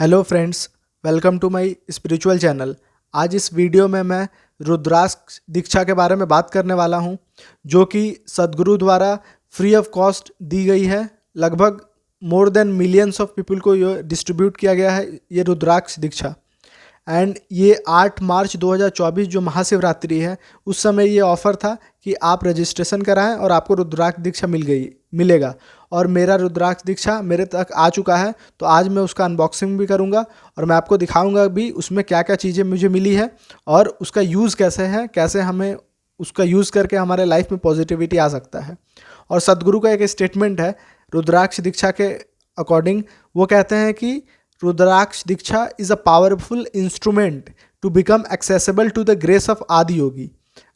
Hello friends, welcome to my spiritual channel. आज इस video में मैं रुद्राक्ष दीक्षा के बारे में बात करने वाला हूं, जो कि सद्गुरु द्वारा फ्री ऑफ कॉस्ट दी गई है। लगभग more than millions of people को ये डिस्ट्रीब्यूट किया गया है ये रुद्राक्ष दीक्षा। एंड ये 8 मार्च 2024 जो महाशिवरात्रि है, उस समय ये ऑफ़र था कि आप रजिस्ट्रेशन कराएं और आपको रुद्राक्ष दीक्षा मिलेगा। और मेरा रुद्राक्ष दीक्षा मेरे तक आ चुका है, तो आज मैं उसका अनबॉक्सिंग भी करूंगा और मैं आपको दिखाऊंगा भी उसमें क्या क्या चीज़ें मुझे मिली है और उसका यूज़ कैसे है, कैसे हमें उसका यूज़ करके हमारे लाइफ में पॉजिटिविटी आ सकता है। और सद्गुरु का एक स्टेटमेंट है रुद्राक्ष दीक्षा के अकॉर्डिंग। वो कहते हैं कि rudraksha diksha is a powerful instrument to become accessible to the grace of Adi Yogi.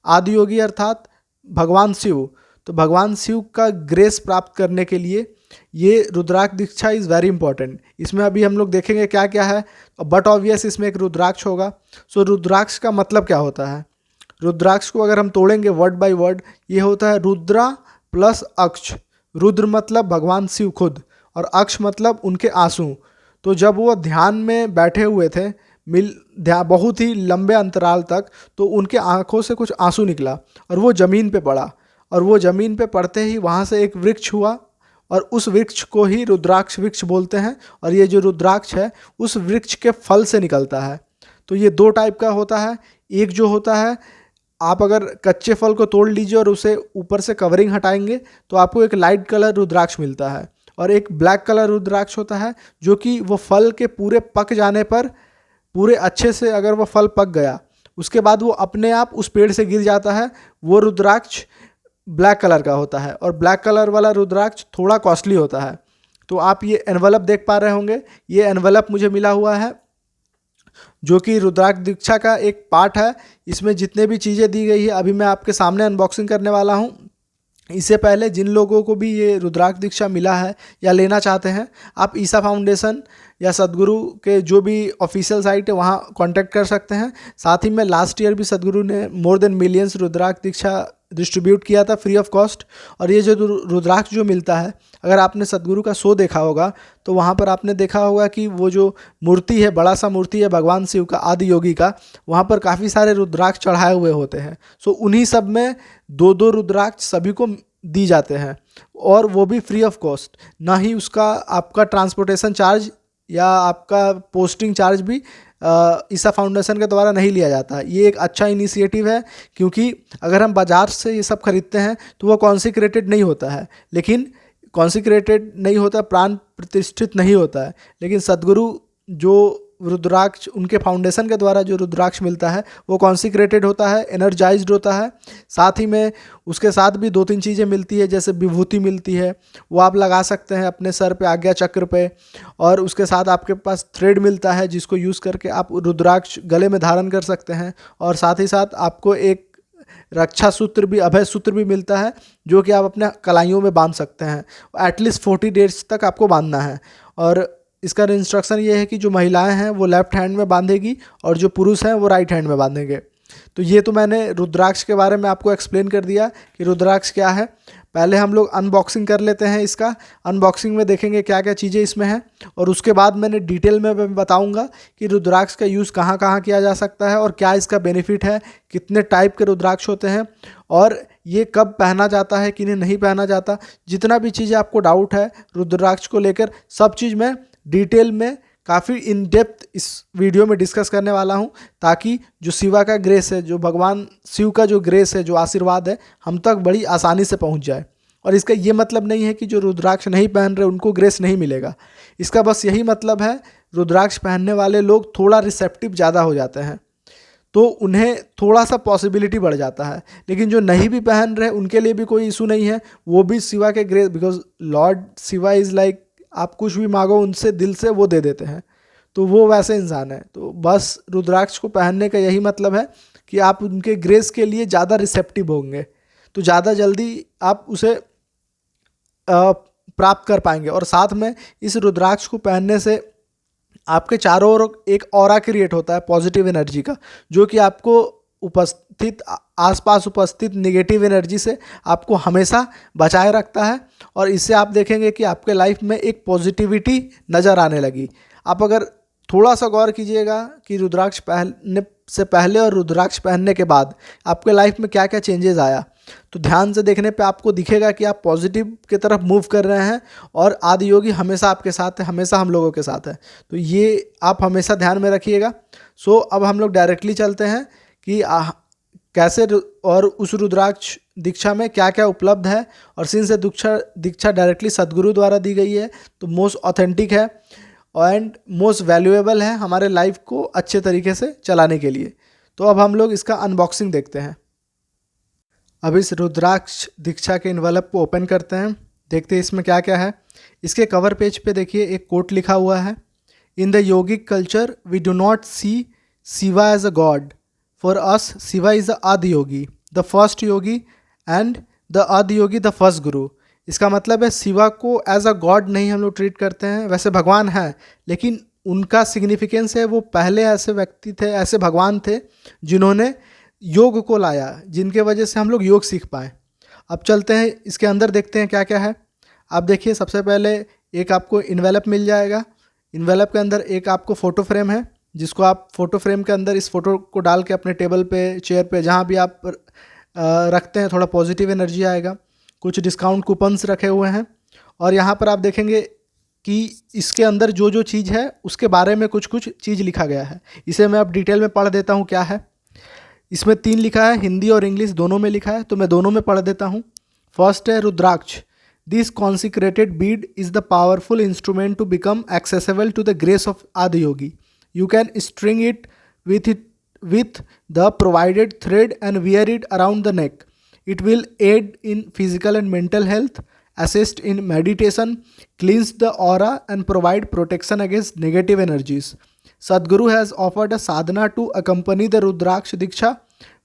आदि योगी अर्थात भगवान शिव। तो भगवान शिव का ग्रेस प्राप्त करने के लिए ये रुद्राक्ष दीक्षा इज़ वेरी इंपॉर्टेंट। इसमें अभी हम लोग देखेंगे क्या क्या है, बट ऑब्वियस इसमें एक रुद्राक्ष होगा। सो रुद्राक्ष का मतलब क्या होता है? रुद्राक्ष को अगर हम तोड़ेंगे वर्ड बाय वर्ड, ये होता है रुद्रा प्लस अक्ष। रुद्र मतलब भगवान शिव खुद और अक्ष मतलब उनके आंसू। तो जब वो ध्यान में बैठे हुए थे बहुत ही लंबे अंतराल तक, तो उनके आंखों से कुछ आंसू निकला और वो ज़मीन पे पड़ा। और वो ज़मीन पे पड़ते ही वहाँ से एक वृक्ष हुआ और उस वृक्ष को ही रुद्राक्ष वृक्ष बोलते हैं। और ये जो रुद्राक्ष है उस वृक्ष के फल से निकलता है। तो ये दो टाइप का होता है। एक जो होता है, आप अगर कच्चे फल को तोड़ लीजिए और उसे ऊपर से कवरिंग हटाएंगे तो आपको एक लाइट कलर रुद्राक्ष मिलता है। और एक ब्लैक कलर रुद्राक्ष होता है जो कि वो फल के पूरे पक जाने पर, पूरे अच्छे से अगर वो फल पक गया, उसके बाद वो अपने आप उस पेड़ से गिर जाता है, वो रुद्राक्ष ब्लैक कलर का होता है। और ब्लैक कलर वाला रुद्राक्ष थोड़ा कॉस्टली होता है। तो आप ये एनवलप देख पा रहे होंगे, ये एनवलप मुझे मिला हुआ है जो कि रुद्राक्ष दीक्षा का एक पार्ट है। इसमें जितने भी चीज़ें दी गई है अभी मैं आपके सामने अनबॉक्सिंग करने वाला हूँ। इससे पहले जिन लोगों को भी ये रुद्राक्ष दीक्षा मिला है या लेना चाहते हैं, आप ईसा फाउंडेशन या सद्गुरु के जो भी ऑफिशियल साइट है वहाँ कांटेक्ट कर सकते हैं। साथ ही में लास्ट ईयर भी सद्गुरु ने मोर देन मिलियंस रुद्राक्ष दीक्षा डिस्ट्रीब्यूट किया था फ्री ऑफ कॉस्ट। और ये जो रुद्राक्ष जो मिलता है, अगर आपने सद्गुरु का शो देखा होगा तो वहाँ पर आपने देखा होगा कि वो जो मूर्ति है, बड़ा सा मूर्ति है भगवान शिव का, आदि योगी का, वहाँ पर काफ़ी सारे रुद्राक्ष चढ़ाए हुए होते हैं। सो उन्हीं सब में दो दो रुद्राक्ष सभी को दी जाते हैं और वो भी फ्री ऑफ कॉस्ट। ना ही उसका आपका ट्रांसपोर्टेशन चार्ज या आपका पोस्टिंग चार्ज भी ईसा फाउंडेशन के द्वारा नहीं लिया जाता है। ये एक अच्छा इनिशिएटिव है, क्योंकि अगर हम बाज़ार से ये सब खरीदते हैं तो वो कॉन्सिक्रेटेड नहीं होता है, लेकिन कॉन्सिक्रेटेड नहीं होता, प्राण प्रतिष्ठित नहीं होता है। लेकिन सद्गुरु जो रुद्राक्ष, उनके फाउंडेशन के द्वारा जो रुद्राक्ष मिलता है वो कॉन्सिक्रेटेड होता है, एनर्जाइज्ड होता है। साथ ही में उसके साथ भी 2-3 चीज़ें मिलती है, जैसे विभूति मिलती है, वो आप लगा सकते हैं अपने सर पे, आज्ञा चक्र पे। और उसके साथ आपके पास थ्रेड मिलता है जिसको यूज़ करके आप रुद्राक्ष गले में धारण कर सकते हैं। और साथ ही साथ आपको एक रक्षा सूत्र भी, अभय सूत्र भी मिलता है, जो कि आप अपने कलाइयों में बांध सकते हैं। एटलीस्ट 40 डेज तक आपको बांधना है। और इसका इंस्ट्रक्शन ये है कि जो महिलाएं हैं वो लेफ्ट हैंड में बांधेगी और जो पुरुष हैं वो राइट हैंड में बांधेंगे। तो ये तो मैंने रुद्राक्ष के बारे में आपको एक्सप्लेन कर दिया कि रुद्राक्ष क्या है। पहले हम लोग अनबॉक्सिंग कर लेते हैं इसका। अनबॉक्सिंग में देखेंगे क्या क्या चीज़ें इसमें हैं और उसके बाद मैंने डिटेल में बताऊंगा कि रुद्राक्ष का यूज़ कहाँ कहाँ किया जा सकता है और क्या इसका बेनिफिट है, कितने टाइप के रुद्राक्ष होते हैं और ये कब पहना जाता है, किन्हें नहीं पहना जाता। जितना भी चीज़ें आपको डाउट है रुद्राक्ष को लेकर, सब चीज़ मैं डिटेल में काफ़ी इन डेप्थ इस वीडियो में डिस्कस करने वाला हूं, ताकि जो शिवा का ग्रेस है, जो भगवान शिव का जो ग्रेस है, जो आशीर्वाद है, हम तक बड़ी आसानी से पहुंच जाए। और इसका ये मतलब नहीं है कि जो रुद्राक्ष नहीं पहन रहे उनको ग्रेस नहीं मिलेगा। इसका बस यही मतलब है, रुद्राक्ष पहनने वाले लोग थोड़ा रिसेप्टिव ज़्यादा हो जाते हैं, तो उन्हें थोड़ा सा पॉसिबिलिटी बढ़ जाता है। लेकिन जो नहीं भी पहन रहे उनके लिए भी कोई इशू नहीं है, वो भी शिवा के grace, because Lord Shiva is like, आप कुछ भी मांगो उनसे दिल से वो दे देते हैं। तो वो वैसे इंसान है। तो बस रुद्राक्ष को पहनने का यही मतलब है कि आप उनके ग्रेस के लिए ज़्यादा रिसेप्टिव होंगे, तो ज़्यादा जल्दी आप उसे प्राप्त कर पाएंगे। और साथ में इस रुद्राक्ष को पहनने से आपके चारों ओर एक ऑरा क्रिएट होता है पॉजिटिव एनर्जी का, जो कि आपको आसपास उपस्थित नेगेटिव एनर्जी से आपको हमेशा बचाए रखता है। और इससे आप देखेंगे कि आपके लाइफ में एक पॉजिटिविटी नज़र आने लगी। आप अगर थोड़ा सा गौर कीजिएगा कि रुद्राक्ष पहनने से पहले और रुद्राक्ष पहनने के बाद आपके लाइफ में क्या क्या चेंजेस आया। तो ध्यान से देखने पे आपको दिखेगा कि आप पॉजिटिव की तरफ मूव कर रहे हैं और आदि योगी हमेशा आपके साथ है, हमेशा हम लोगों के साथ है। तो ये आप हमेशा ध्यान में रखिएगा। सो अब हम लोग डायरेक्टली चलते हैं कि कैसे और उस रुद्राक्ष दीक्षा में क्या क्या उपलब्ध है। और सिंस से दीक्षा डायरेक्टली सदगुरु द्वारा दी गई है तो मोस्ट ऑथेंटिक है एंड मोस्ट वैल्यूएबल है हमारे लाइफ को अच्छे तरीके से चलाने के लिए। तो अब हम लोग इसका अनबॉक्सिंग देखते हैं। अब इस रुद्राक्ष दीक्षा के इन्वेलप को ओपन करते हैं, देखते हैं इसमें क्या क्या है। इसके कवर पेज पे देखिए एक कोट लिखा हुआ है, in the yogic culture we do not see Shiva as a god, for us Shiva is the Adi Yogi, the first yogi and the Adi Yogi the first गुरु। इसका मतलब है शिवा को एज अ गॉड नहीं हम लोग ट्रीट करते हैं, वैसे भगवान है लेकिन उनका सिग्निफिकेंस है वो पहले ऐसे व्यक्ति थे, ऐसे भगवान थे जिन्होंने योग को लाया, जिनके वजह से हम लोग योग सीख पाए। अब चलते हैं इसके अंदर देखते हैं क्या क्या है। आप देखिए सबसे पहले एक आपको इन्वेलप मिल जाएगा। इन्वेलप के अंदर एक आपको फ़ोटो फ्रेम है, जिसको आप फ़ोटो फ्रेम के अंदर इस फ़ोटो को डाल के अपने टेबल पे, चेयर पे, जहाँ भी आप रखते हैं थोड़ा पॉजिटिव एनर्जी आएगा। कुछ डिस्काउंट कूपन्स रखे हुए हैं और यहाँ पर आप देखेंगे कि इसके अंदर जो जो चीज़ है उसके बारे में कुछ कुछ चीज़ लिखा गया है। इसे मैं अब डिटेल में पढ़ देता हूँ क्या है। इसमें 3 लिखा है, हिंदी और इंग्लिश दोनों में लिखा है, तो मैं दोनों में पढ़ देता हूँ। फर्स्ट है rudraksha, this consecrated bead is the powerful instrument to become accessible to the grace of Adi Yogi. You can string it with the provided thread and wear it around the neck. It will aid in physical and mental health, assist in meditation, cleanse the aura and provide protection against negative energies. Sadhguru has offered a sadhana to accompany the Rudraksh Diksha.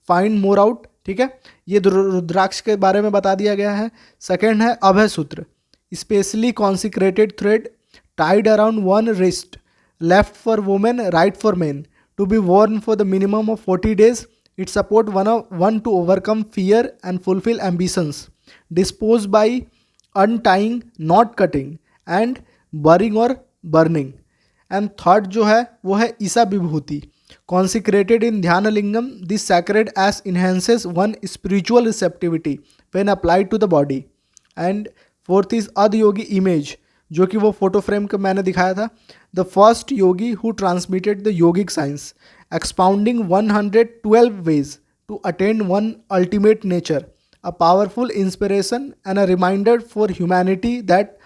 Find more out. ठीक है, ये रुद्राक्ष के बारे में बता दिया गया है। सेकेंड है अभय सूत्र, specially consecrated thread tied around one wrist, left for women, right for men, to be worn for the minimum of 40 days. It support one to overcome fear and fulfill ambitions. Dispose by untying, not cutting and burying or burning. And third जो है वो है ईसा विभूति, consecrated in ध्यान लिंगम. This sacred ash enhances one spiritual receptivity when applied to the body. And fourth is आदि योगी image, जो कि वो photo frame का मैंने दिखाया था। The first yogi who transmitted the yogic science, expounding 112 ways to attain one ultimate nature, a powerful inspiration and a reminder for humanity that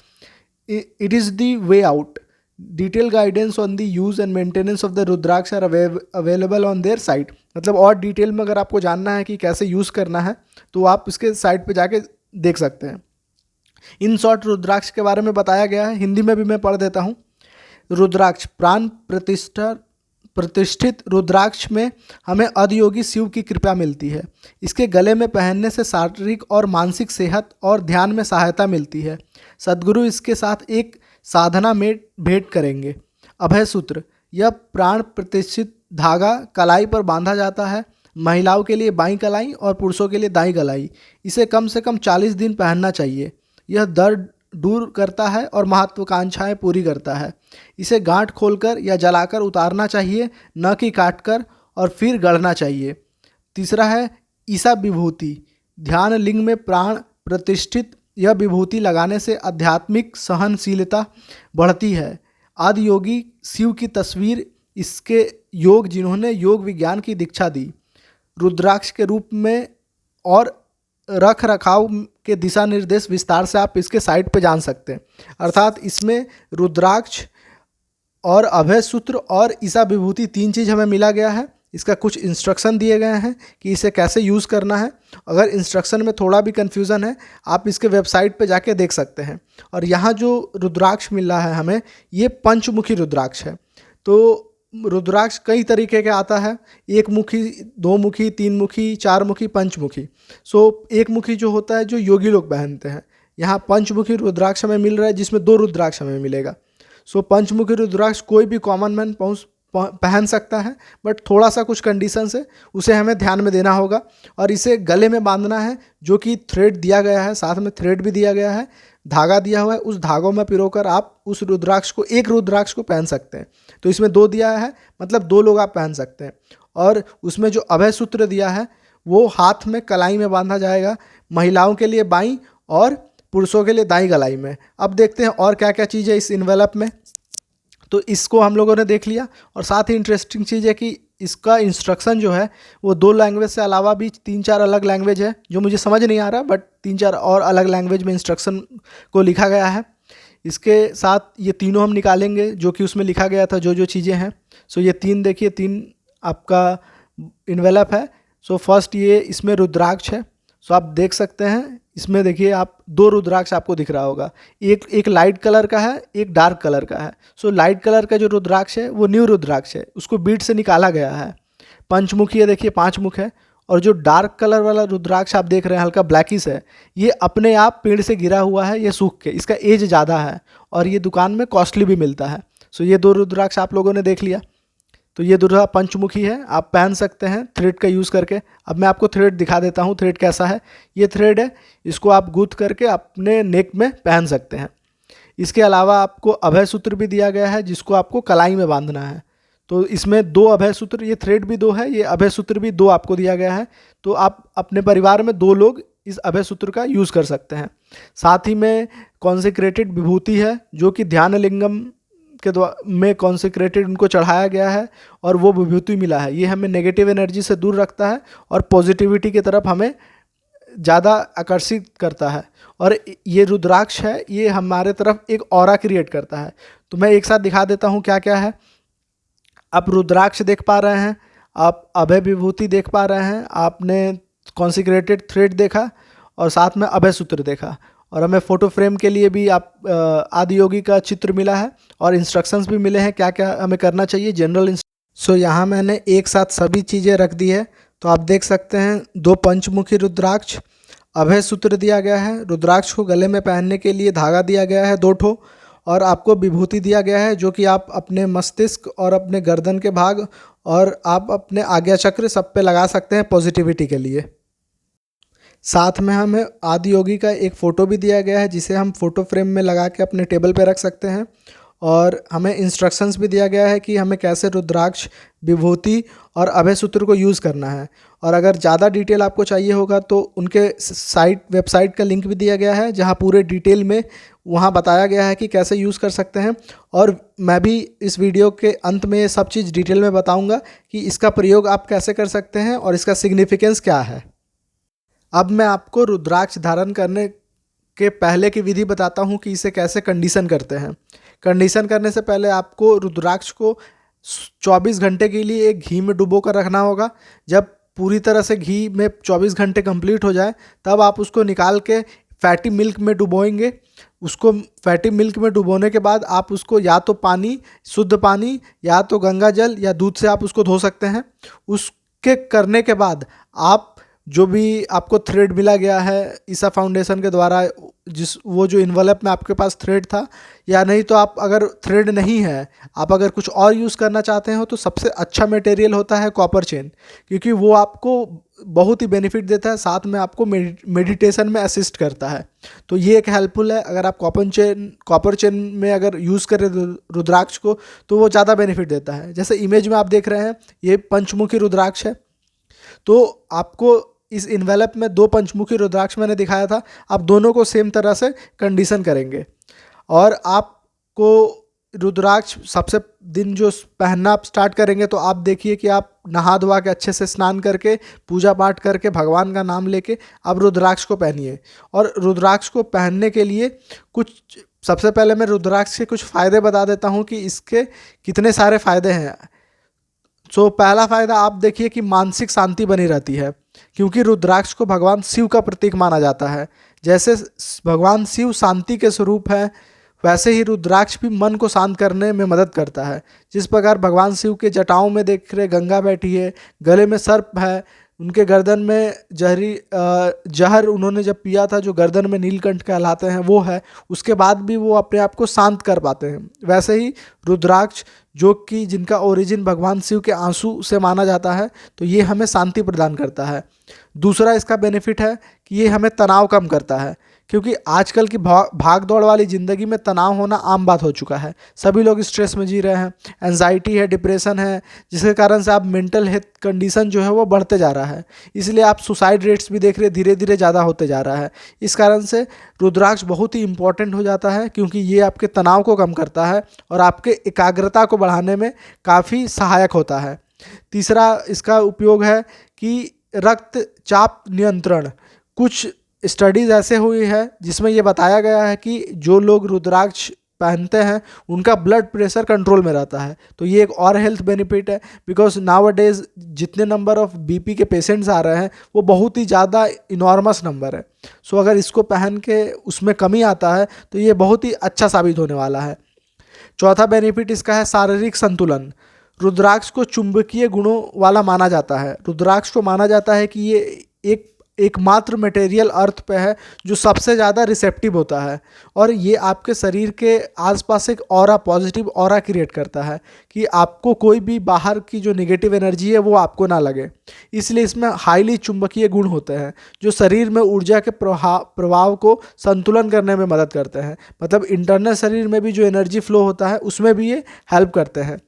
it is the way out. Detail guidance on the use and maintenance of the rudraksha are available on their site. मतलब और detail में अगर आपको जानना है कि कैसे use करना है तो आप इसके साइट पे जाके देख सकते हैं. इन शॉर्ट रुद्राक्ष के बारे में बताया गया है, हिंदी में भी मैं पढ़ देता हूँ. रुद्राक्ष प्राण प्रतिष्ठित रुद्राक्ष में हमें अधियोगी शिव की कृपा मिलती है. इसके गले में पहनने से शारीरिक और मानसिक सेहत और ध्यान में सहायता मिलती है. सद्गुरु इसके साथ एक साधना में भेंट करेंगे. अभय सूत्र, यह प्राण प्रतिष्ठित धागा कलाई पर बांधा जाता है. महिलाओं के लिए बाईं कलाई और पुरुषों के लिए दाईं कलाई. इसे कम से कम 40 दिन पहनना चाहिए. यह दर्द दूर करता है और महत्वाकांक्षाएं पूरी करता है. इसे गांठ खोलकर या जलाकर उतारना चाहिए, न कि काटकर और फिर गढ़ना चाहिए. तीसरा है ईसा विभूति, ध्यान लिंग में प्राण प्रतिष्ठित. यह विभूति लगाने से आध्यात्मिक सहनशीलता बढ़ती है. आदि योगी शिव की तस्वीर, इसके योग जिन्होंने योग विज्ञान की दीक्षा दी. रुद्राक्ष के रूप में और रख रखाव के दिशा निर्देश विस्तार से आप इसके साइट पे जान सकते हैं. अर्थात इसमें रुद्राक्ष और अभय सूत्र और ईसा विभूति 3 चीज़ हमें मिला गया है. इसका कुछ इंस्ट्रक्शन दिए गए हैं कि इसे कैसे यूज़ करना है. अगर इंस्ट्रक्शन में थोड़ा भी कन्फ्यूज़न है आप इसके वेबसाइट पे जाके देख सकते हैं. और यहाँ जो रुद्राक्ष मिल रहा है हमें, ये पंचमुखी रुद्राक्ष है. तो रुद्राक्ष कई तरीके के आता है, एक मुखी, 2 मुखी, 3 मुखी, 4 मुखी, पंचमुखी. सो एक मुखी जो होता है जो योगी लोग पहनते हैं. यहाँ पंचमुखी रुद्राक्ष हमें मिल रहा है जिसमें 2 रुद्राक्ष हमें मिलेगा. सो पंचमुखी रुद्राक्ष कोई भी कॉमन मैन पहन सकता है, बट थोड़ा सा कुछ कंडीशन से उसे हमें ध्यान में देना होगा. और इसे गले में बांधना है, जो कि थ्रेड दिया गया है, साथ में थ्रेड भी दिया गया है. धागा दिया हुआ है, उस धागों में पिरोकर आप उस रुद्राक्ष को, एक रुद्राक्ष को पहन सकते हैं। तो इसमें 2 दिया है, मतलब 2 लोग आप पहन सकते हैं। और उसमें जो अभय सूत्र दिया है वो हाथ में कलाई में बांधा जाएगा, महिलाओं के लिए बाईं और पुरुषों के लिए दाईं गलाई में। अब देखते हैं और क्या क्या चीज़ है इस इन्वेलप में। तो इसको हम लोगों ने देख लिया, और साथ ही इंटरेस्टिंग चीज़ है कि इसका इंस्ट्रक्शन जो है वो 2 लैंग्वेज से अलावा भी 3-4 अलग लैंग्वेज है जो मुझे समझ नहीं आ रहा, बट 3-4 और अलग लैंग्वेज में इंस्ट्रक्शन को लिखा गया है। इसके साथ ये तीनों हम निकालेंगे जो कि उसमें लिखा गया था, जो जो चीज़ें हैं। सो ये 3 देखिए, 3 आपका इन्वेलप है। सो फर्स्ट ये इसमें रुद्राक्ष है। सो आप देख सकते हैं इसमें, देखिए आप 2 रुद्राक्ष आपको दिख रहा होगा, एक लाइट कलर का है, एक डार्क कलर का है। सो लाइट कलर का जो रुद्राक्ष है वो न्यू रुद्राक्ष है, उसको बीट से निकाला गया है। पंचमुखी है, देखिए 5 मुख है। और जो डार्क कलर वाला रुद्राक्ष आप देख रहे हैं, हल्का ब्लैकिश है, ये अपने आप पेड़ से गिरा हुआ है, ये सूख के, इसका एज ज़्यादा है और ये दुकान में कॉस्टली भी मिलता है। सो ये 2 रुद्राक्ष आप लोगों ने देख लिया। तो ये दुर्गा पंचमुखी है, आप पहन सकते हैं थ्रेड का यूज़ करके। अब मैं आपको थ्रेड दिखा देता हूँ, थ्रेड कैसा है। ये थ्रेड है, इसको आप गूंथ करके अपने नेक में पहन सकते हैं। इसके अलावा आपको अभय सूत्र भी दिया गया है जिसको आपको कलाई में बांधना है। तो इसमें 2 अभय सूत्र, ये थ्रेड भी 2 है, ये अभय सूत्र भी 2 आपको दिया गया है। तो आप अपने परिवार में 2 लोग इस अभय सूत्र का यूज़ कर सकते हैं। साथ ही में कॉन्सेक्रेटेड विभूति है जो कि ध्यान लिंगम के में कॉन्सेक्रेटेड उनको चढ़ाया गया है और वो विभूति मिला है। ये हमें नेगेटिव एनर्जी से दूर रखता है और पॉजिटिविटी की तरफ हमें ज़्यादा आकर्षित करता है। और ये रुद्राक्ष है, ये हमारे तरफ एक ऑरा क्रिएट करता है। तो मैं एक साथ दिखा देता हूँ क्या क्या है। आप रुद्राक्ष देख पा रहे हैं, आप अभय विभूति देख पा रहे हैं, आपने कॉन्सेक्रेटेड थ्रेड देखा और साथ में अभय सूत्र देखा। और हमें फ़ोटो फ्रेम के लिए भी आप आदि योगी का चित्र मिला है और इंस्ट्रक्शंस भी मिले हैं क्या क्या हमें करना चाहिए, जनरल। सो यहाँ मैंने एक साथ सभी चीज़ें रख दी है। तो आप देख सकते हैं 2 पंचमुखी रुद्राक्ष, अभय सूत्र दिया गया है, रुद्राक्ष को गले में पहनने के लिए धागा दिया गया है 2 ठो, और आपको विभूति दिया गया है जो कि आप अपने मस्तिष्क और अपने गर्दन के भाग और आप अपने आज्ञा चक्र सब पे लगा सकते हैं पॉजिटिविटी के लिए। साथ में हमें आदि योगी का एक फ़ोटो भी दिया गया है जिसे हम फ़ोटो फ्रेम में लगा के अपने टेबल पे रख सकते हैं। और हमें इंस्ट्रक्शंस भी दिया गया है कि हमें कैसे रुद्राक्ष, विभूति और अभय सूत्र को यूज़ करना है। और अगर ज़्यादा डिटेल आपको चाहिए होगा तो उनके वेबसाइट का लिंक भी दिया गया है जहाँ पूरे डिटेल में वहाँ बताया गया है कि कैसे यूज़ कर सकते हैं। और मैं भी इस वीडियो के अंत में ये सब चीज़ डिटेल में बताऊँगा कि इसका प्रयोग आप कैसे कर सकते हैं और इसका सिग्निफिकेंस क्या है। अब मैं आपको रुद्राक्ष धारण करने के पहले की विधि बताता हूँ कि इसे कैसे कंडीशन करते हैं। कंडीशन करने से पहले आपको रुद्राक्ष को 24 घंटे के लिए एक घी में डुबो कर रखना होगा। जब पूरी तरह से घी में 24 घंटे कंप्लीट हो जाए तब आप उसको निकाल के फैटी मिल्क में डुबोएंगे। उसको फैटी मिल्क में डुबोने के बाद आप उसको या तो पानी, शुद्ध पानी या तो गंगा जल या दूध से आप उसको धो सकते हैं। उसके करने के बाद आप जो भी आपको थ्रेड मिला गया है ईसा फाउंडेशन के द्वारा, वो जो इन्वेलप में आपके पास थ्रेड था, या नहीं तो आप अगर थ्रेड नहीं है, आप अगर कुछ और यूज़ करना चाहते हो तो सबसे अच्छा मटेरियल होता है कॉपर चेन, क्योंकि वो आपको बहुत ही बेनिफिट देता है, साथ में आपको मेडिटेशन में असिस्ट करता है। तो ये एक हेल्पफुल है। अगर आप कॉपर चेन में अगर यूज़ करें रुद्राक्ष को तो वो ज़्यादा बेनिफिट देता है। जैसे इमेज में आप देख रहे हैं ये पंचमुखी रुद्राक्ष है। तो आपको इस इन्वेलप में 2 पंचमुखी रुद्राक्ष मैंने दिखाया था, आप दोनों को सेम तरह से कंडीशन करेंगे। और आपको रुद्राक्ष सबसे दिन जो पहनना आप स्टार्ट करेंगे तो आप देखिए कि आप नहा धोवा के अच्छे से स्नान करके पूजा पाठ करके भगवान का नाम लेके आप रुद्राक्ष को पहनिए। और रुद्राक्ष को पहनने के लिए सबसे पहले मैं रुद्राक्ष के कुछ फ़ायदे बता देता हूँ कि इसके कितने सारे फ़ायदे हैं। सो पहला फ़ायदा आप देखिए कि मानसिक शांति बनी रहती है, क्योंकि रुद्राक्ष को भगवान शिव का प्रतीक माना जाता है। जैसे भगवान शिव शांति के स्वरूप हैं, वैसे ही रुद्राक्ष भी मन को शांत करने में मदद करता है। जिस प्रकार भगवान शिव के जटाओं में देख रहे गंगा बैठी है, गले में सर्प है, उनके गर्दन में जहर उन्होंने जब पिया था जो गर्दन में नीलकंठ कहलाते हैं वो है, उसके बाद भी वो अपने आप को शांत कर पाते हैं। वैसे ही रुद्राक्ष जो कि जिनका ओरिजिन भगवान शिव के आंसू से माना जाता है, तो ये हमें शांति प्रदान करता है। दूसरा इसका बेनिफिट है कि ये हमें तनाव कम करता है, क्योंकि आजकल की भाग दौड़ वाली ज़िंदगी में तनाव होना आम बात हो चुका है। सभी लोग स्ट्रेस में जी रहे हैं, एंजाइटी है, डिप्रेशन है, जिसके कारण से आप मेंटल हेल्थ कंडीशन जो है वो बढ़ते जा रहा है। इसलिए आप सुसाइड रेट्स भी देख रहे हैं धीरे धीरे ज़्यादा होते जा रहा है। इस कारण से रुद्राक्ष बहुत ही इंपॉर्टेंट हो जाता है, क्योंकि ये आपके तनाव को कम करता है और आपके एकाग्रता को बढ़ाने में काफ़ी सहायक होता है। तीसरा इसका उपयोग है कि रक्तचाप नियंत्रण। कुछ स्टडीज़ ऐसे हुई है जिसमें ये बताया गया है कि जो लोग रुद्राक्ष पहनते हैं उनका ब्लड प्रेशर कंट्रोल में रहता है। तो ये एक और हेल्थ बेनिफिट है, बिकॉज नाउ डेज जितने नंबर ऑफ बीपी के पेशेंट्स आ रहे हैं वो बहुत ही ज़्यादा इनॉर्मस नंबर है। सो अगर इसको पहन के उसमें कमी आता है तो ये बहुत ही अच्छा साबित होने वाला है। चौथा बेनिफिट इसका है शारीरिक संतुलन। रुद्राक्ष को चुंबकीय गुणों वाला माना जाता है। रुद्राक्ष को माना जाता है कि ये एकमात्र मटेरियल अर्थ पे है जो सबसे ज़्यादा रिसेप्टिव होता है, और ये आपके शरीर के आसपास एक ऑरा, पॉजिटिव ऑरा क्रिएट करता है कि आपको कोई भी बाहर की जो नेगेटिव एनर्जी है वो आपको ना लगे। इसलिए इसमें हाईली चुंबकीय गुण होते हैं जो शरीर में ऊर्जा के प्रवाह को संतुलन करने में मदद करते हैं। मतलब इंटरनल शरीर में भी जो एनर्जी फ्लो होता है उसमें भी ये हेल्प करते हैं।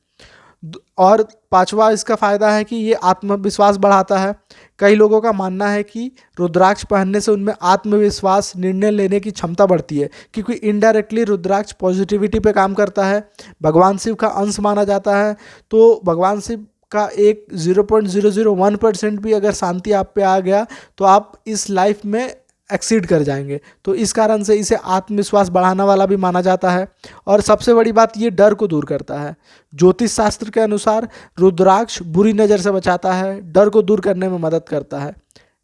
और पांचवा इसका फ़ायदा है कि ये आत्मविश्वास बढ़ाता है। कई लोगों का मानना है कि रुद्राक्ष पहनने से उनमें आत्मविश्वास, निर्णय लेने की क्षमता बढ़ती है, क्योंकि इनडायरेक्टली रुद्राक्ष पॉजिटिविटी पे काम करता है। भगवान शिव का अंश माना जाता है, तो भगवान शिव का एक 0.001% भी अगर शांति आप पे आ गया तो आप इस लाइफ में एक्सीड कर जाएंगे। तो इस कारण से इसे आत्मविश्वास बढ़ाने वाला भी माना जाता है। और सबसे बड़ी बात, ये डर को दूर करता है। ज्योतिष शास्त्र के अनुसार रुद्राक्ष बुरी नज़र से बचाता है, डर को दूर करने में मदद करता है।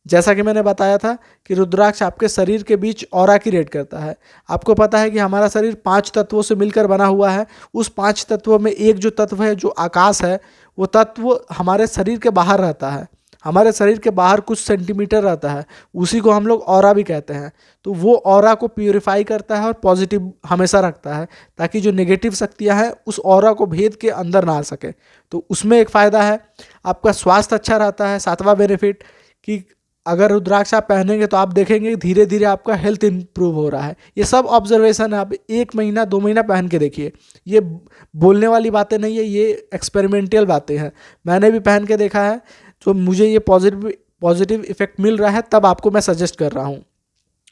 जैसा कि मैंने बताया था कि रुद्राक्ष आपके शरीर के बीच ऑरा क्रिएट करता है। आपको पता है कि हमारा शरीर 5 तत्वों से मिलकर बना हुआ है। उस 5 तत्वों में एक जो तत्व है, जो आकाश है, वो तत्व हमारे शरीर के बाहर रहता है। हमारे शरीर के बाहर कुछ सेंटीमीटर रहता है, उसी को हम लोग ऑरा भी कहते हैं। तो वो ऑरा को प्यूरिफाई करता है और पॉजिटिव हमेशा रखता है, ताकि जो नेगेटिव शक्तियां हैं उस ऑरा को भेद के अंदर ना आ सके। तो उसमें एक फ़ायदा है, आपका स्वास्थ्य अच्छा रहता है। सातवां बेनिफिट कि अगर रुद्राक्ष आप पहनेंगे तो आप देखेंगे धीरे धीरे आपका हेल्थ इंप्रूव हो रहा है। ये सब ऑब्जर्वेशन है, आप 1 महीना 2 महीना पहन के देखिए। ये बोलने वाली बातें नहीं है, ये एक्सपेरिमेंटल बातें हैं। मैंने भी पहन के देखा है, तो मुझे ये पॉजिटिव इफेक्ट मिल रहा है, तब आपको मैं सजेस्ट कर रहा हूँ।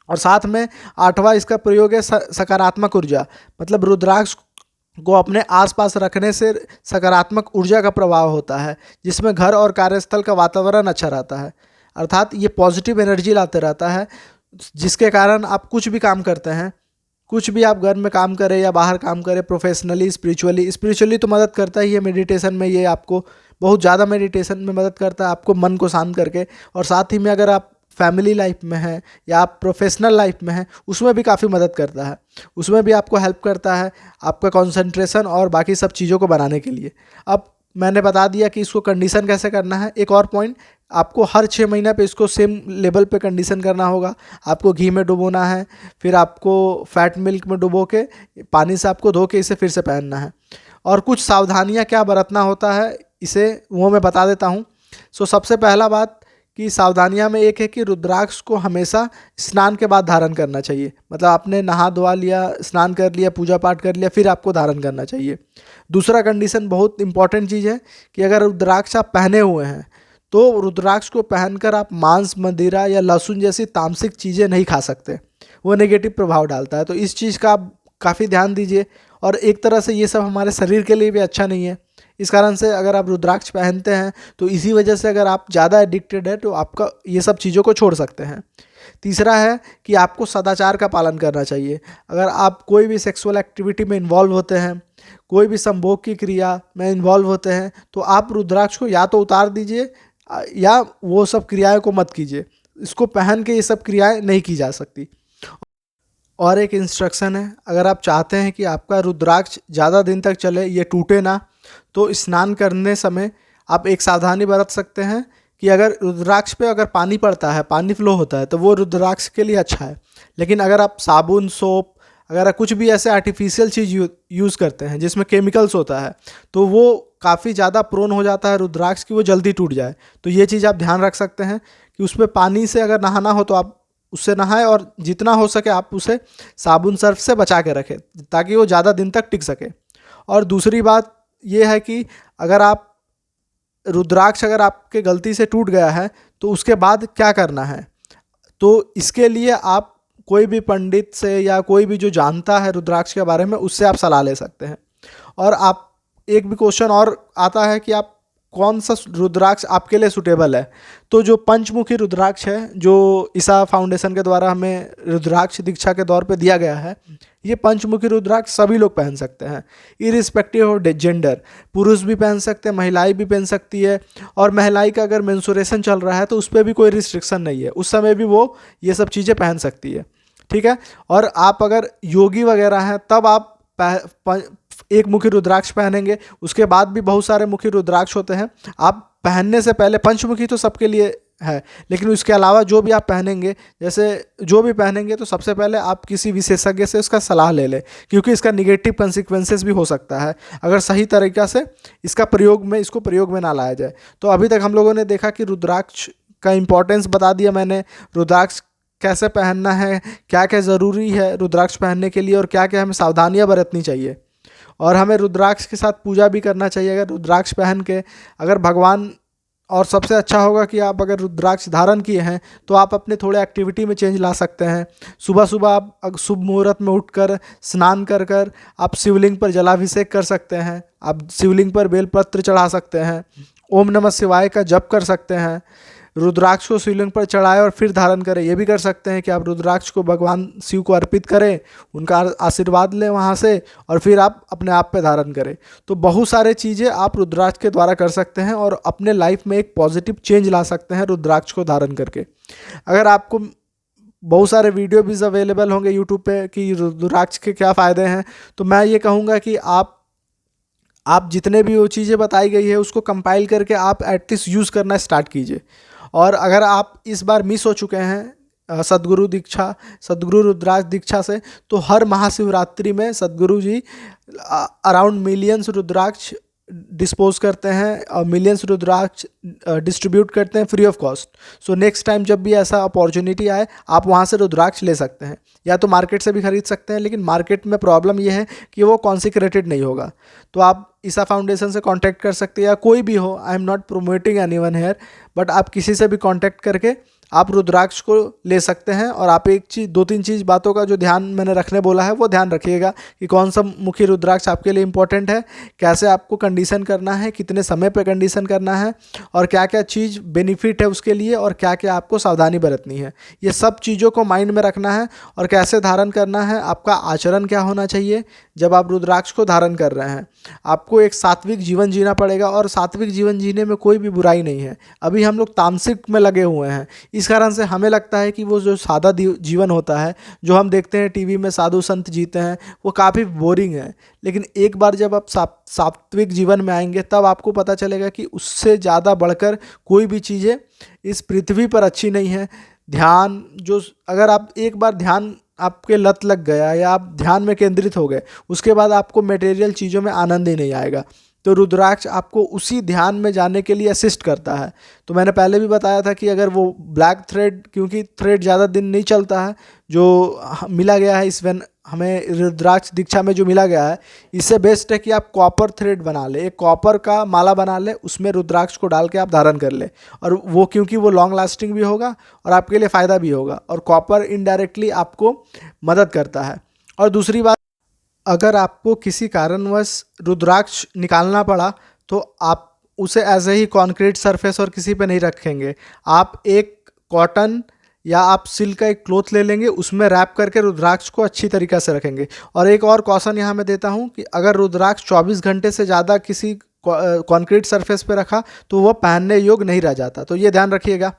और साथ में 8वां इसका प्रयोग है सकारात्मक ऊर्जा। मतलब रुद्राक्ष को अपने आसपास रखने से सकारात्मक ऊर्जा का प्रभाव होता है, जिसमें घर और कार्यस्थल का वातावरण अच्छा रहता है। अर्थात ये पॉजिटिव एनर्जी लाते रहता है, जिसके कारण आप कुछ भी काम करते हैं, कुछ भी आप घर में काम करें या बाहर काम करें, प्रोफेशनली, स्पिरिचुअली तो मदद करता ही है। मेडिटेशन में ये आपको बहुत ज़्यादा मेडिटेशन में मदद करता है, आपको मन को शांत करके। और साथ ही में अगर आप फैमिली लाइफ में हैं या आप प्रोफेशनल लाइफ में हैं, उसमें भी काफ़ी मदद करता है। उसमें भी आपको हेल्प करता है आपका कंसंट्रेशन और बाकी सब चीज़ों को बनाने के लिए। अब मैंने बता दिया कि इसको कंडीशन कैसे करना है। एक और पॉइंट, आपको हर 6 महीना पे इसको सेम लेवल पे कंडीशन करना होगा। आपको घी में डुबोना है, फिर आपको फैट मिल्क में डुबो के पानी से आपको धो के इसे फिर से पहनना है। और कुछ सावधानियां क्या बरतना होता है इसे वो मैं बता देता हूँ। सबसे पहला बात कि सावधानियां में एक है कि रुद्राक्ष को हमेशा स्नान के बाद धारण करना चाहिए। मतलब आपने नहा धोवा लिया, स्नान कर लिया, पूजा पाठ कर लिया, फिर आपको धारण करना चाहिए। दूसरा कंडीशन बहुत इंपॉर्टेंट चीज़ है कि अगर रुद्राक्ष आप पहने हुए हैं तो रुद्राक्ष को पहनकर आप मांस, मदिरा या लहसुन जैसी तामसिक चीज़ें नहीं खा सकते, वो नेगेटिव प्रभाव डालता है। तो इस चीज़ का आप काफ़ी ध्यान दीजिए। और एक तरह से ये सब हमारे शरीर के लिए भी अच्छा नहीं है। इस कारण से अगर आप रुद्राक्ष पहनते हैं तो इसी वजह से अगर आप ज़्यादा एडिक्टेड है तो आपका ये सब चीज़ों को छोड़ सकते हैं। तीसरा है कि आपको सदाचार का पालन करना चाहिए। अगर आप कोई भी सेक्सुअल एक्टिविटी में इन्वॉल्व होते हैं, कोई भी संभोग की क्रिया में इन्वॉल्व होते हैं, तो आप रुद्राक्ष को या तो उतार दीजिए या वो सब क्रियाएं को मत कीजिए। इसको पहन के ये सब क्रियाएं नहीं की जा सकती। और एक इंस्ट्रक्शन है, अगर आप चाहते हैं कि आपका रुद्राक्ष ज़्यादा दिन तक चले, ये टूटे ना, तो स्नान करने समय आप एक सावधानी बरत सकते हैं कि अगर रुद्राक्ष पे अगर पानी पड़ता है, पानी फ्लो होता है, तो वो रुद्राक्ष के लिए अच्छा है। लेकिन अगर आप साबुन, सोप, अगर कुछ भी ऐसे आर्टिफिशियल चीज़ यूज़ करते हैं जिसमें केमिकल्स होता है, तो वो काफ़ी ज़्यादा प्रोन हो जाता है रुद्राक्ष की वो जल्दी टूट जाए। तो ये चीज़ आप ध्यान रख सकते हैं कि उस पर पानी से अगर नहाना हो तो आप उससे नहाएं और जितना हो सके आप उसे साबुन सर्फ से बचा के रखें ताकि वो ज़्यादा दिन तक टिक सके। और दूसरी बात ये है कि अगर आप रुद्राक्ष अगर आपके गलती से टूट गया है तो उसके बाद क्या करना है, तो इसके लिए आप कोई भी पंडित से या कोई भी जो जानता है रुद्राक्ष के बारे में उससे आप सलाह ले सकते हैं। और आप एक भी क्वेश्चन और आता है कि आप कौन सा रुद्राक्ष आपके लिए सूटेबल है, तो जो पंचमुखी रुद्राक्ष है जो ईसा फाउंडेशन के द्वारा हमें रुद्राक्ष दीक्षा के दौर पे दिया गया है, ये पंचमुखी रुद्राक्ष सभी लोग पहन सकते हैं इरिस्पेक्टिव ऑफ जेंडर। पुरुष भी पहन सकते हैं, महिलाएं भी पहन सकती है, और महिलाई का अगर मेंस्ट्रुएशन चल रहा है तो उस पर भी कोई रिस्ट्रिक्शन नहीं है, उस समय भी वो ये सब चीज़ें पहन सकती है। ठीक है। और आप अगर योगी वगैरह हैं तब आप एक मुखी रुद्राक्ष पहनेंगे, उसके बाद भी बहुत सारे मुखी रुद्राक्ष होते हैं। आप पहनने से पहले पंचमुखी तो सबके लिए है, लेकिन उसके अलावा जो भी आप पहनेंगे, जैसे जो भी पहनेंगे तो सबसे पहले आप किसी विशेषज्ञ से उसका सलाह ले लें, क्योंकि इसका निगेटिव कंसिक्वेंसेस भी हो सकता है अगर सही तरीक़ा से इसको प्रयोग में ना लाया जाए। तो अभी तक हम लोगों ने देखा कि रुद्राक्ष का इम्पोर्टेंस बता दिया मैंने, रुद्राक्ष कैसे पहनना है, क्या क्या ज़रूरी है रुद्राक्ष पहनने के लिए, और क्या क्या हमें सावधानियाँ बरतनी चाहिए। और हमें रुद्राक्ष के साथ पूजा भी करना चाहिए अगर रुद्राक्ष पहन के, अगर भगवान, और सबसे अच्छा होगा कि आप अगर रुद्राक्ष धारण किए हैं तो आप अपने थोड़े एक्टिविटी में चेंज ला सकते हैं। सुबह सुबह आप शुभ मुहूर्त में उठकर स्नान कर कर आप शिवलिंग पर जलाभिषेक कर सकते हैं, आप शिवलिंग पर बेलपत्र चढ़ा सकते हैं, ओम नमः शिवाय का जप कर सकते हैं, रुद्राक्ष को शिवलिंग पर चढ़ाएं और फिर धारण करें। ये भी कर सकते हैं कि आप रुद्राक्ष को भगवान शिव को अर्पित करें, उनका आशीर्वाद लें वहाँ से, और फिर आप अपने आप पे धारण करें। तो बहुत सारे चीज़ें आप रुद्राक्ष के द्वारा कर सकते हैं और अपने लाइफ में एक पॉजिटिव चेंज ला सकते हैं रुद्राक्ष को धारण करके। अगर आपको बहुत सारे वीडियो भी अवेलेबल होंगे यूट्यूब पे कि रुद्राक्ष के क्या फ़ायदे हैं, तो मैं ये कहूँगा कि आप जितने भी वो चीज़ें बताई गई है उसको कंपाइल करके आप एटलीस्ट यूज़ करना स्टार्ट कीजिए। और अगर आप इस बार मिस हो चुके हैं सद्गुरु रुद्राक्ष दीक्षा से, तो हर महाशिवरात्रि में सद्गुरु जी अराउंड मिलियंस रुद्राक्ष डिस्पोज करते हैं और मिलियंस रुद्राक्ष डिस्ट्रीब्यूट करते हैं free of cost. So next time जब भी ऐसा अपॉर्चुनिटी आए आप वहाँ से रुद्राक्ष ले सकते हैं, या तो मार्केट से भी खरीद सकते हैं, लेकिन मार्केट में प्रॉब्लम ये है कि वो कॉन्सिक्रेटेड नहीं होगा। तो आप ईसा फाउंडेशन से कांटेक्ट कर सकते हैं, या कोई भी हो, I am not promoting anyone here, but आप किसी से भी कांटेक्ट करके आप रुद्राक्ष को ले सकते हैं। और आप एक चीज़, दो तीन चीज़ बातों का जो ध्यान मैंने रखने बोला है वो ध्यान रखिएगा कि कौन सा मुखी रुद्राक्ष आपके लिए इंपॉर्टेंट है, कैसे आपको कंडीशन करना है, कितने समय पे कंडीशन करना है, और क्या क्या चीज़ बेनिफिट है उसके लिए, और क्या क्या आपको सावधानी बरतनी है। ये सब चीज़ों को माइंड में रखना है, और कैसे धारण करना है, आपका आचरण क्या होना चाहिए जब आप रुद्राक्ष को धारण कर रहे हैं। आपको एक सात्विक जीवन जीना पड़ेगा, और सात्विक जीवन जीने में कोई भी बुराई नहीं है। अभी हम लोग तामसिक में लगे हुए हैं, इस कारण से हमें लगता है कि वो जो सादा जीवन होता है जो हम देखते हैं टीवी में साधु संत जीते हैं वो काफ़ी बोरिंग है। लेकिन एक बार जब आप सात्विक जीवन में आएंगे तब आपको पता चलेगा कि उससे ज़्यादा बढ़कर कोई भी चीज़ें इस पृथ्वी पर अच्छी नहीं है। ध्यान, जो अगर आप एक बार ध्यान आपके लत लग गया या आप ध्यान में केंद्रित हो गए, उसके बाद आपको मटेरियल चीज़ों में आनंद ही नहीं आएगा। तो रुद्राक्ष आपको उसी ध्यान में जाने के लिए असिस्ट करता है। तो मैंने पहले भी बताया था कि अगर वो ब्लैक थ्रेड, क्योंकि थ्रेड ज़्यादा दिन नहीं चलता है, जो मिला गया है इस हमें रुद्राक्ष दीक्षा में जो मिला गया है, इससे बेस्ट है कि आप कॉपर थ्रेड बना लें, एक कॉपर का माला बना लें, उसमें रुद्राक्ष को डाल के आप धारण कर लें। और वो क्योंकि वो लॉन्ग लास्टिंग भी होगा और आपके लिए फ़ायदा भी होगा, और कॉपर इनडायरेक्टली आपको मदद करता है। और दूसरी बात, अगर आपको किसी कारणवश रुद्राक्ष निकालना पड़ा तो आप उसे ऐसे ही कंक्रीट सरफेस और किसी पे नहीं रखेंगे। आप एक कॉटन या आप सिल्क का एक क्लॉथ ले लेंगे, उसमें रैप करके रुद्राक्ष को अच्छी तरीक़ा से रखेंगे। और एक और कॉशन यहाँ मैं देता हूँ कि अगर रुद्राक्ष 24 घंटे से ज़्यादा किसी कंक्रीट सरफेस पे रखा तो वह पहनने योग्य नहीं रह जाता, तो ये ध्यान रखिएगा।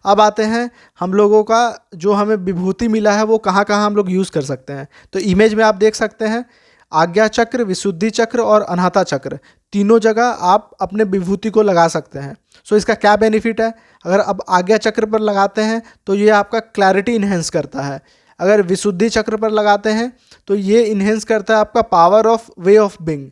अब आते हैं हम लोगों का जो हमें विभूति मिला है वो कहाँ कहाँ हम लोग यूज़ कर सकते हैं। तो इमेज में आप देख सकते हैं आज्ञा चक्र, विशुद्धि चक्र और अनाहता चक्र, तीनों जगह आप अपने विभूति को लगा सकते हैं। सो इसका क्या बेनिफिट है, अगर अब आज्ञा चक्र पर लगाते हैं तो ये आपका क्लैरिटी इन्हेंस करता है। अगर विशुद्धि चक्र पर लगाते हैं तो ये इन्हेंस करता है आपका power of way of being,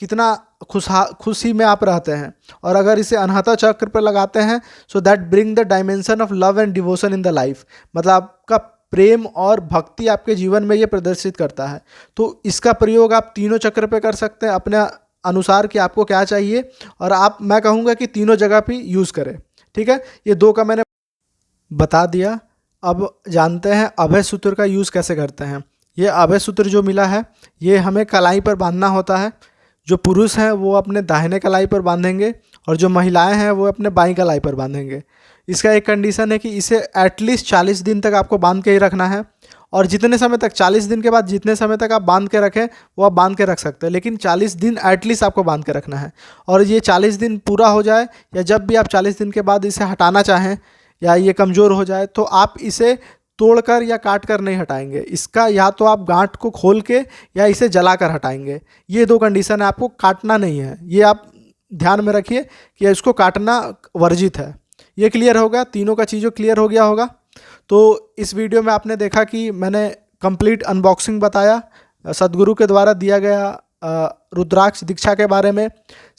कितना खुशी में आप रहते हैं। और अगर इसे अनहता चक्र पर लगाते हैं, so that bring the dimension of love and devotion in the life, मतलब आपका प्रेम और भक्ति आपके जीवन में ये प्रदर्शित करता है। तो इसका प्रयोग आप तीनों चक्र पे कर सकते हैं अपने अनुसार कि आपको क्या चाहिए, और मैं कहूँगा कि तीनों जगह पे यूज़ करें। ठीक है, ये 2 का मैंने बता दिया। अब जानते हैं अभय सूत्र का यूज़ कैसे करते हैं। ये अभय सूत्र जो मिला है, ये हमें कलाई पर बांधना होता है। जो पुरुष हैं वो अपने दाहिने कलाई पर बांधेंगे, और जो महिलाएं हैं वो अपने बाईं कलाई पर बांधेंगे। इसका एक कंडीशन है कि इसे एटलीस्ट 40 दिन तक आपको बांध के ही रखना है, और जितने समय तक 40 दिन के बाद जितने समय तक आप बांध के रखें वो आप बांध के रख सकते हैं, लेकिन 40 दिन एटलीस्ट आपको बांध के रखना है। और ये 40 दिन पूरा हो जाए, या जब भी आप 40 दिन के बाद इसे हटाना चाहें या ये कमज़ोर हो जाए, तो आप इसे तोड़कर या काट कर नहीं हटाएंगे। इसका या तो आप गांठ को खोल के या इसे जलाकर हटाएंगे। ये 2 कंडीशन है, आपको काटना नहीं है। ये आप ध्यान में रखिए कि इसको काटना वर्जित है। ये क्लियर होगा, तीनों का चीज़ों क्लियर हो गया होगा। तो इस वीडियो में आपने देखा कि मैंने कंप्लीट अनबॉक्सिंग बताया, सदगुरु के द्वारा दिया गया रुद्राक्ष दीक्षा के बारे में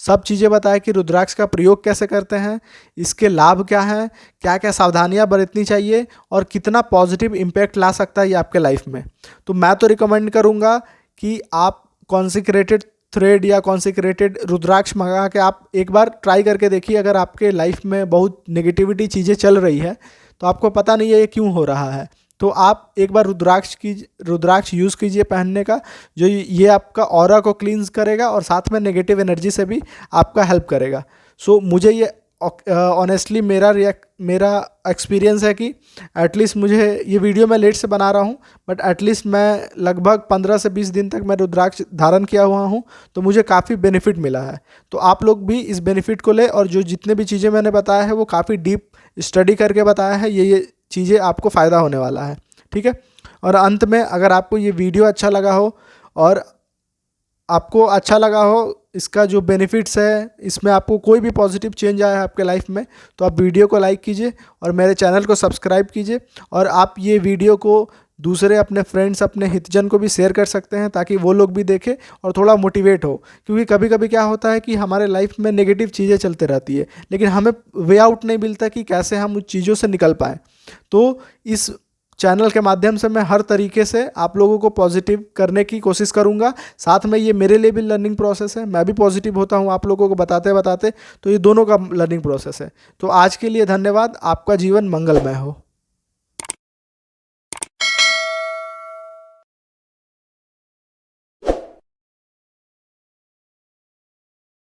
सब चीज़ें बताया कि रुद्राक्ष का प्रयोग कैसे करते हैं, इसके लाभ क्या हैं, क्या क्या सावधानियां बरतनी चाहिए, और कितना पॉजिटिव इम्पैक्ट ला सकता है ये आपके लाइफ में। तो मैं तो रिकमेंड करूंगा कि आप कॉन्सिक्रेटेड थ्रेड या कॉन्सिक्रेटेड रुद्राक्ष मंगा के आप एक बार ट्राई करके देखिए। अगर आपके लाइफ में बहुत नेगेटिविटी चीज़ें चल रही है, तो आपको पता नहीं है ये क्यों हो रहा है, तो आप एक बार रुद्राक्ष यूज़ कीजिए पहनने का, जो ये आपका ऑरा को क्लींस करेगा और साथ में नेगेटिव एनर्जी से भी आपका हेल्प करेगा। सो मुझे ये ऑनेस्टली मेरा एक्सपीरियंस है कि एटलीस्ट मुझे ये वीडियो मैं लेट से बना रहा हूँ, बट एटलीस्ट मैं लगभग 15 से 20 दिन तक मैं रुद्राक्ष धारण किया हुआ हूँ, तो मुझे काफ़ी बेनिफिट मिला है। तो आप लोग भी इस बेनिफिट को ले, और जो जितने भी चीज़ें मैंने बताया है वो काफ़ी डीप स्टडी करके बताया है। ये चीज़ें आपको फ़ायदा होने वाला है। ठीक है, और अंत में अगर आपको ये वीडियो अच्छा लगा हो और आपको अच्छा लगा हो इसका जो बेनिफिट्स है, इसमें आपको कोई भी पॉजिटिव चेंज आया है आपके लाइफ में, तो आप वीडियो को लाइक कीजिए और मेरे चैनल को सब्सक्राइब कीजिए। और आप ये वीडियो को दूसरे अपने फ्रेंड्स, अपने हितजन को भी शेयर कर सकते हैं, ताकि वो लोग भी देखें और थोड़ा मोटिवेट हो। क्योंकि कभी कभी क्या होता है कि हमारे लाइफ में नेगेटिव चीज़ें चलते रहती है, लेकिन हमें वे आउट नहीं मिलता कि कैसे हम उस चीज़ों से निकल पाएँ। तो इस चैनल के माध्यम से मैं हर तरीके से आप लोगों को पॉजिटिव करने की कोशिश करूंगा। साथ में ये मेरे लिए भी लर्निंग प्रोसेस है, मैं भी पॉजिटिव होता हूं आप लोगों को बताते बताते, तो ये दोनों का लर्निंग प्रोसेस है। तो आज के लिए धन्यवाद, आपका जीवन मंगलमय हो।